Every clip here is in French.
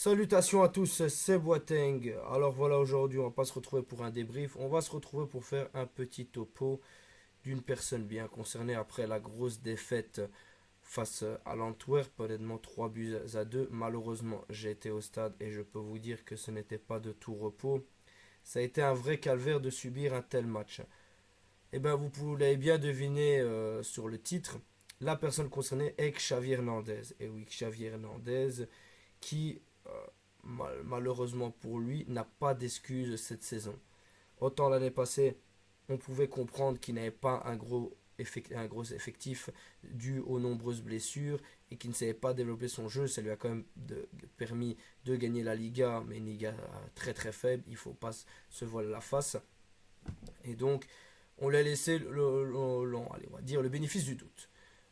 Salutations à tous, c'est Boateng. Alors voilà, aujourd'hui, on va pas se retrouver pour un débrief, on va se retrouver pour faire un petit topo d'une personne bien concernée après la grosse défaite face à l'Antwerp, honnêtement 3 buts à 2. Malheureusement, j'ai été au stade et je peux vous dire que ce n'était pas de tout repos. Ça a été un vrai calvaire de subir un tel match. Eh bien, vous l'avez bien deviné sur le titre, la personne concernée est Xavi Hernandez. Et oui, Xavi Hernandez qui, malheureusement pour lui, n'a pas d'excuses cette saison. Autant l'année passée, on pouvait comprendre qu'il n'avait pas un gros effectif dû aux nombreuses blessures et qu'il ne savait pas développer son jeu. Ça lui a quand même permis de gagner la Liga, mais une Liga très très faible, il ne faut pas se voiler la face. Et donc, on lui a laissé allez, on va dire le bénéfice du doute.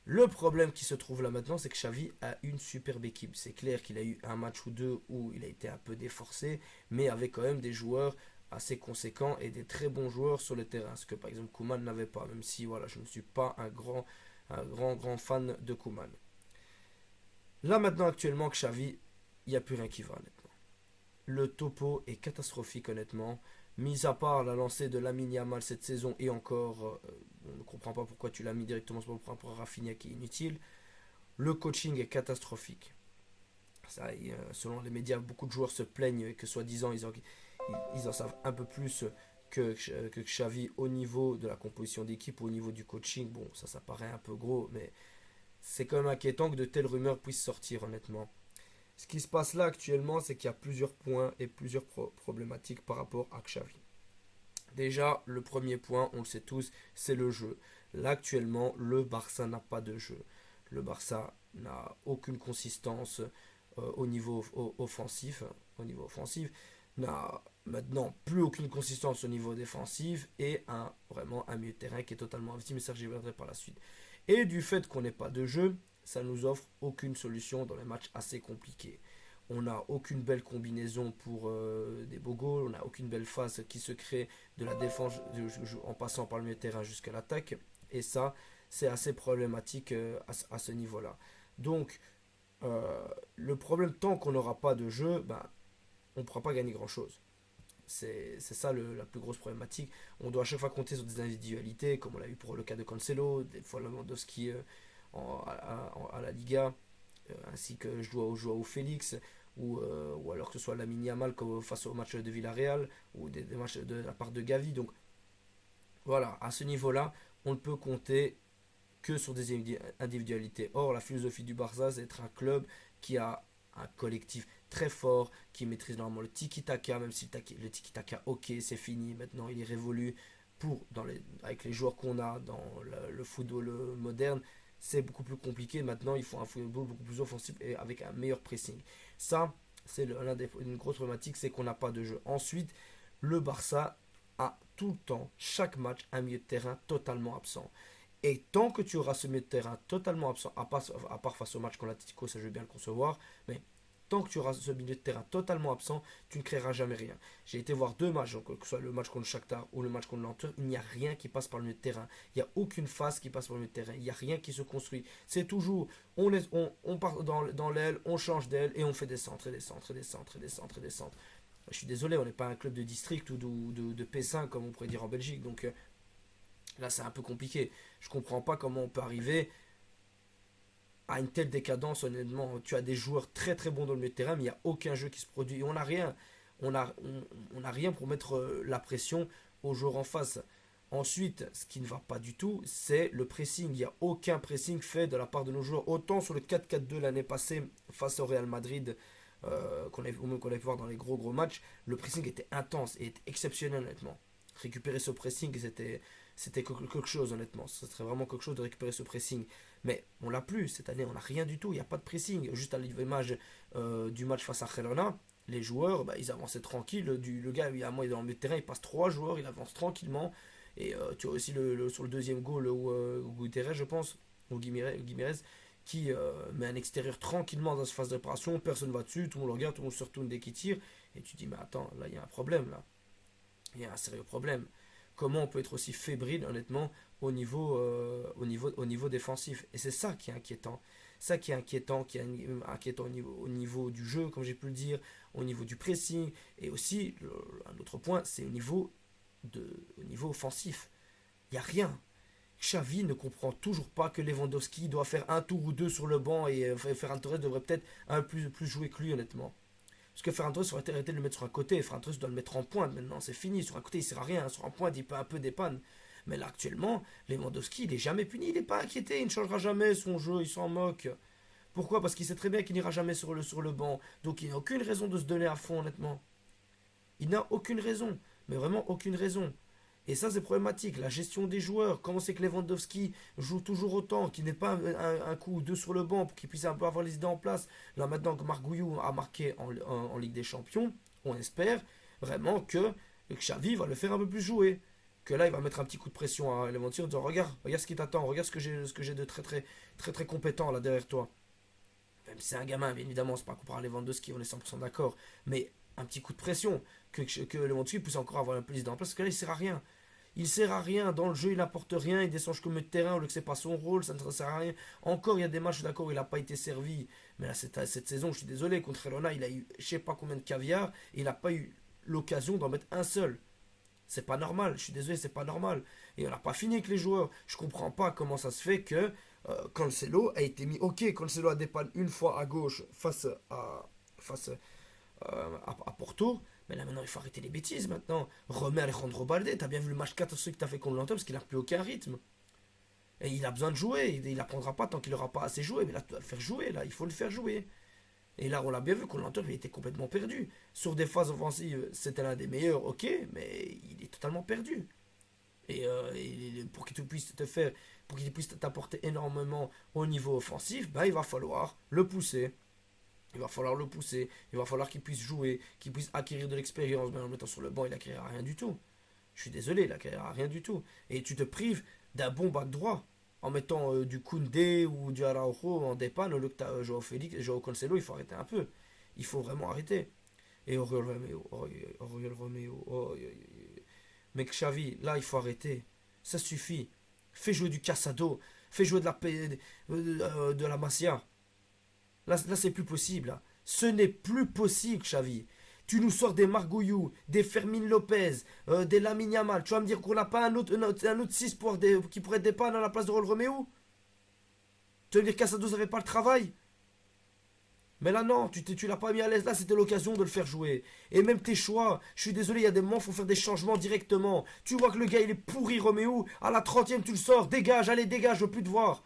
Le problème qui se trouve là maintenant, c'est que Xavi a une superbe équipe. C'est clair qu'il a eu un match ou deux où il a été un peu déforcé, mais avec quand même des joueurs assez conséquents et des très bons joueurs sur le terrain. Ce que par exemple Koeman n'avait pas, même si voilà, je ne suis pas un grand fan de Koeman. Là maintenant actuellement Xavi, il n'y a plus rien qui va honnêtement. Le topo est catastrophique honnêtement. Mis à part la lancée de Lamine Yamal cette saison et encore, on ne comprend pas pourquoi tu l'as mis directement sur le pour Rafinha qui est inutile. Le coaching est catastrophique. Ça, selon les médias, beaucoup de joueurs se plaignent que soi-disant ils en savent un peu plus que Xavi au niveau de la composition d'équipe, au niveau du coaching. Bon, ça paraît un peu gros, mais c'est quand même inquiétant que de telles rumeurs puissent sortir honnêtement. Ce qui se passe là actuellement, c'est qu'il y a plusieurs points et plusieurs problématiques par rapport à Xavi. Déjà, le premier point, on le sait tous, c'est le jeu. Là, actuellement, le Barça n'a pas de jeu. Le Barça n'a aucune consistance au niveau offensif. Au niveau offensif, n'a maintenant plus aucune consistance au niveau défensif et vraiment un milieu de terrain qui est totalement investi, mais ça j'y reviendrai par la suite. Et du fait qu'on n'ait pas de jeu, ça nous offre aucune solution dans les matchs assez compliqués. On n'a aucune belle combinaison pour des beaux goals, on n'a aucune belle phase qui se crée de la défense en passant par le milieu de terrain jusqu'à l'attaque. Et ça, c'est assez problématique à ce niveau-là. Donc, le problème, tant qu'on n'aura pas de jeu, ben, on ne pourra pas gagner grand-chose. C'est ça la plus grosse problématique. On doit à chaque fois compter sur des individualités, comme on l'a eu pour le cas de Cancelo, des fois Lewandowski à la Liga, ainsi que Joao Félix, ou alors que ce soit Lamine Yamal face au match de Villarreal, ou des matchs de la part de Gavi. Donc voilà, à ce niveau-là, on ne peut compter que sur des individualités. Or, la philosophie du Barça, c'est d'être un club qui a un collectif très fort, qui maîtrise normalement le tiki-taka, même si le tiki-taka, ok, c'est fini, maintenant il est révolu avec les joueurs qu'on a dans le football moderne, c'est beaucoup plus compliqué. Maintenant, il faut un football beaucoup plus offensif et avec un meilleur pressing. Ça, c'est une grosse problématique, c'est qu'on n'a pas de jeu. Ensuite, le Barça a tout le temps, chaque match, un milieu de terrain totalement absent. Et tant que tu auras ce milieu de terrain totalement absent, à part face au match contre l'Atlético, ça je veux bien le concevoir, mais tant que tu auras ce milieu de terrain totalement absent, tu ne créeras jamais rien. J'ai été voir deux matchs, donc, que ce soit le match contre le Shakhtar ou le match contre l'Antwerp, il n'y a rien qui passe par le milieu de terrain. Il n'y a aucune phase qui passe par le milieu de terrain. Il n'y a rien qui se construit. C'est toujours, on part dans l'aile, on change d'aile et on fait des centres et des centres et des centres et des centres et des centres. Je suis désolé, on n'est pas un club de district ou de P5 comme on pourrait dire en Belgique, donc là c'est un peu compliqué. Je comprends pas comment on peut arriver à une telle décadence, honnêtement. Tu as des joueurs très très bons dans le milieu de terrain, mais il n'y a aucun jeu qui se produit. Et on n'a rien. On a rien pour mettre la pression aux joueurs en face. Ensuite, ce qui ne va pas du tout, c'est le pressing. Il n'y a aucun pressing fait de la part de nos joueurs. Autant sur le 4-4-2 l'année passée face au Real Madrid, qu'on avait pu voir dans les gros matchs, le pressing était intense et était exceptionnel, honnêtement. Récupérer ce pressing, c'était quelque chose, honnêtement. Ce serait vraiment quelque chose de récupérer ce pressing. Mais on l'a plus cette année, on n'a rien du tout. Il n'y a pas de pressing. Juste à l'image du match face à Girona, les joueurs, bah, ils avançaient tranquille. Le gars, il est dans le terrain, il passe trois joueurs, il avance tranquillement. Et tu as aussi sur le deuxième goal où Guterres, je pense, ou Guimarães, qui met un extérieur tranquillement dans sa phase de réparation. Personne ne va dessus, tout le monde le regarde, tout le monde se retourne dès qu'il tire. Et tu dis, mais attends, là, il y a un problème, là. Il y a un sérieux problème. Comment on peut être aussi fébrile, honnêtement, au niveau défensif. Et c'est ça qui est inquiétant. Ça qui est inquiétant, inquiétant au niveau du jeu, comme j'ai pu le dire, au niveau du pressing, et aussi, un autre point, c'est au niveau offensif. Il n'y a rien. Xavi ne comprend toujours pas que Lewandowski doit faire un tour ou deux sur le banc et Ferran Torres devrait peut-être un peu plus jouer que lui, honnêtement. Parce que Ferran Torres aurait arrêté de le mettre sur un côté. Ferran Torres doit le mettre en pointe maintenant, c'est fini. Sur un côté, il sert à rien. Sur un pointe, il peut un peu dépanne. Mais là, actuellement, Lewandowski, il est jamais puni, il n'est pas inquiété, il ne changera jamais son jeu, il s'en moque. Pourquoi? Parce qu'il sait très bien qu'il n'ira jamais sur le banc. Donc il n'a aucune raison de se donner à fond, honnêtement. Il n'a aucune raison. Mais vraiment aucune raison. Et ça, c'est problématique. La gestion des joueurs. Comment c'est que Lewandowski joue toujours autant, qu'il n'ait pas un coup ou deux sur le banc pour qu'il puisse un peu avoir les idées en place. Là, maintenant que Marc Gouillou a marqué en Ligue des Champions, on espère vraiment que Xavi va le faire un peu plus jouer. Que là, il va mettre un petit coup de pression à Lewandowski en disant regarde ce qui t'attend, regarde ce que j'ai de très compétent là derrière toi. Même si c'est un gamin, bien évidemment, c'est pas comparé à Lewandowski, on est 100% d'accord. Mais un petit coup de pression, que Lewandowski puisse encore avoir un peu les idées en place, parce que là, il sert à rien. Il sert à rien. Dans le jeu, il n'apporte rien. Il descend jusqu'au milieu de terrain. Au lieu que c'est pas son rôle, ça ne sert à rien. Encore, il y a des matchs, d'accord, où il n'a pas été servi. Mais là, cette saison, je suis désolé, contre Elona, il a eu je sais pas combien de caviar. Et il n'a pas eu l'occasion d'en mettre un seul. C'est pas normal. Je suis désolé, c'est pas normal. Et on n'a pas fini avec les joueurs. Je comprends pas comment ça se fait que Cancelo a été mis. Ok, Cancelo a dépanné une fois à gauche face à Porto. Mais là maintenant il faut arrêter les bêtises maintenant. Remets Alejandro Balde, t'as bien vu le match catastrophique que t'as fait contre l'Antom parce qu'il n'a plus aucun rythme. Et il a besoin de jouer, il n'apprendra pas tant qu'il n'aura pas assez joué. Mais là tu dois le faire jouer, là il faut le faire jouer. Et là on l'a bien vu contre l'Antom il était complètement perdu. Sur des phases offensives c'était l'un des meilleurs, ok, mais il est totalement perdu. Et pour qu'il puisse te faire, pour qu'il puisse t'apporter énormément au niveau offensif, bah, il va falloir le pousser. Il va falloir le pousser, il va falloir qu'il puisse jouer, qu'il puisse acquérir de l'expérience, mais en le mettant sur le banc, il n'acquérira rien du tout. Je suis désolé, il n'acquérira rien du tout. Et tu te prives d'un bon bac droit en mettant du Koundé ou du Araujo en dépanne au lieu que tu as Joao Félix, Joao Cancelo, il faut arrêter un peu. Il faut vraiment arrêter. Et Oriol Romeo, mec Xavi, là il faut arrêter. Ça suffit. Fais jouer du Casado, fais jouer de la Masia. Là c'est plus possible. Là. Ce n'est plus possible, Xavi. Tu nous sors des Margouillou, des Fermin Lopez, des Lamine Yamal. Tu vas me dire qu'on n'a pas un autre 6 qui pourrait dépanner à la place de Rol Romeo? Tu vas me dire qu'Assado ça fait pas le travail? Mais là non, tu l'as pas mis à l'aise. Là c'était l'occasion de le faire jouer. Et même tes choix, je suis désolé, il y a des moments, il faut faire des changements directement. Tu vois que le gars il est pourri, Roméo. À la 30e tu le sors, dégage, allez dégage, je veux plus te voir.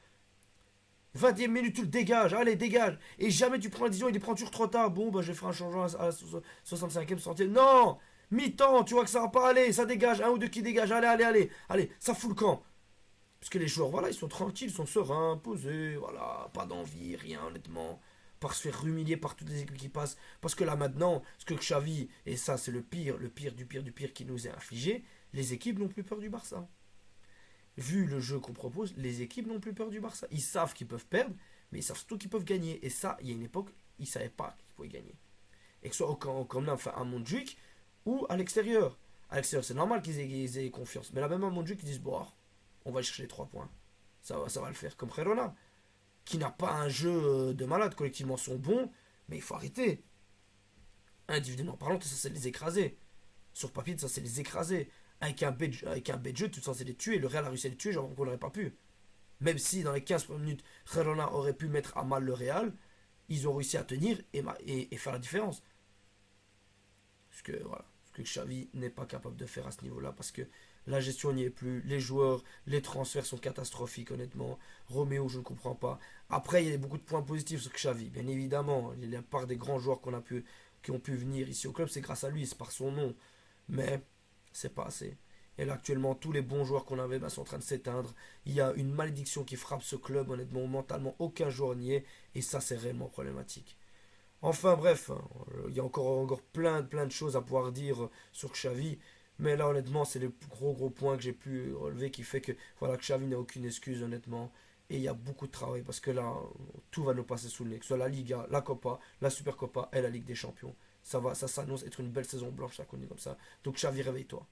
20e minute, tu le dégages, allez, dégage. Et jamais tu prends la décision, il les prend toujours trop tard. Bon, bah, je vais faire un changement à la 65e, 60e. Non! Mi-temps, tu vois que ça va pas aller, ça dégage, un ou deux qui dégagent, allez, ça fout le camp. Parce que les joueurs, voilà, ils sont tranquilles, ils sont sereins, posés, voilà, pas d'envie, rien, honnêtement. Par se faire humilier par toutes les équipes qui passent. Parce que là, maintenant, ce que Xavi, et ça, c'est le pire du pire qui nous est infligé, les équipes n'ont plus peur du Barça. Vu le jeu qu'on propose, les équipes n'ont plus peur du Barça. Ils savent qu'ils peuvent perdre, mais ils savent surtout qu'ils peuvent gagner. Et ça, il y a une époque, ils ne savaient pas qu'ils pouvaient gagner. Et que ce soit comme là, enfin, à Montjuic ou à l'extérieur. À l'extérieur, c'est normal qu'ils aient confiance. Mais là, même à Montjuic, ils disent bon, on va chercher les 3 points. Ça va le faire. Comme Girona, qui n'a pas un jeu de malade. Collectivement, sont bons, mais il faut arrêter. Individuellement parlant, ça, c'est les écraser. Sur papier, ça, c'est les écraser. Avec un bête de jeu, tu es censé les tuer. Le Real a réussi à les tuer, genre qu'on n'aurait pas pu. Même si dans les 15 premières minutes, Girona aurait pu mettre à mal le Real, ils ont réussi à tenir et faire la différence. Ce que Xavi n'est pas capable de faire à ce niveau-là, parce que la gestion n'y est plus, les joueurs, les transferts sont catastrophiques, honnêtement. Roméo, je ne comprends pas. Après, il y a beaucoup de points positifs sur Xavi, bien évidemment. Il y a la part des grands joueurs qui ont pu venir ici au club, c'est grâce à lui, c'est par son nom. Mais c'est pas assez. Et là, actuellement, tous les bons joueurs qu'on avait sont en train de s'éteindre. Il y a une malédiction qui frappe ce club, honnêtement, mentalement, aucun joueur n'y est. Et ça, c'est réellement problématique. Enfin, bref, il y a encore plein de choses à pouvoir dire sur Xavi. Mais là, honnêtement, c'est le gros point que j'ai pu relever qui fait que, voilà, que Xavi n'a aucune excuse, honnêtement. Et il y a beaucoup de travail parce que là, tout va nous passer sous le nez. Que ce soit la Liga, la Copa, la Supercopa et la Ligue des Champions. Ça s'annonce être une belle saison blanche, ça connaît comme ça. Donc Xavi, réveille-toi.